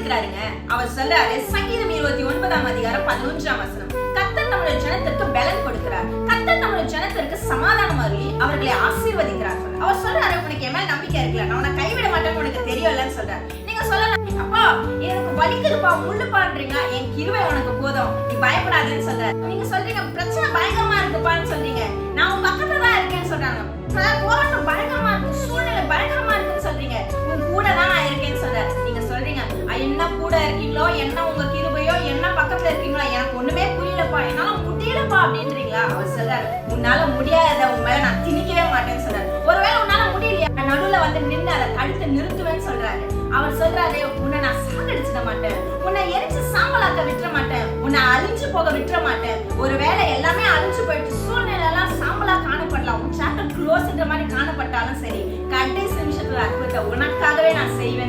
கொடுக்கிறாருங்க. அவர் சொல்றாரு சங்கீதம் 29:11 கர்த்தர் நம்முடைய ஜனத்திற்கு பலன் கொடுக்கிறார். கர்த்தர் நம்முடைய ஜனத்திற்கு சமாதானம் அருளி அவர்களை ஆசீர்வதிக்கிறார். அவர் சொல்றாரு உனக்கு என் மேல நம்பிக்கை இருக்குல்ல, நான் உன்னை கைவிட மாட்டேன்னு உனக்கு தெரியும்லன்னு சொல்றாரு. நீங்க சொல்லலாம் அப்பா எனக்கு வலிக்குதுப்பா முள்ளுப்பான்றீங்க, என் கிருபை உனக்கு போதும் நீ பயப்படாதேன்னு சொல்றாரு. நீங்க சொல்றீங்க பிரச்சனை பயங்கரமா இருக்குப்பான்னு சொல்றீங்க, நான் உன் பக்கத்துல தான் இருக்கேன்னு சொல்றாங்க. போராட்டம் பயங்கரமா இருக்கு, சூழ்நிலை பயங்கரமா இருக்குன்னு சொல்றீங்க, உன் கூட தான் நான் இருக்கேன்னு சொல்றாரு. நீங்க சொல்றீங்க என்ன கூட இருக்கீங்களோ, என்ன உங்க கிருபையோ, என்ன பக்கத்துல இருக்கீங்களோ எனக்கு ஒண்ணுமே புரியலப்பா, என்னால முடியலப்பா அப்படின்றீங்களா? அவர் சொல்றாரு உன்னால முடியாத உன் மேல நான் திணிக்கவே மாட்டேன்னு சொல்றாரு. ஒருவேளை உன்னால முடியலையா, நடுவுல வந்து நின்று அதை தடுத்து நிறுத்துவேன்னு சொல்றாரு. அவர் சொல்றாரு உன்னை நான் சாகடிச்சிட மாட்டேன், உன்னை எரிச்சு சாம்பலாக்க விட்டுற மாட்டேன், உன்னை அழிஞ்சு போக விட்டுற மாட்டேன். ஒருவேளை எல்லாமே அழிஞ்சு போயிட்டு சூழ்நிலை எல்லாம் சாம்பலா காணப்படலாம், உன் சாப்டர் க்ளோஸ்ன்ற மாதிரி காணப்பட்டாலும் சரி, கடைசி நிமிஷத்துல அற்புதத்தை உனக்காகவே நான் செய்வேன்.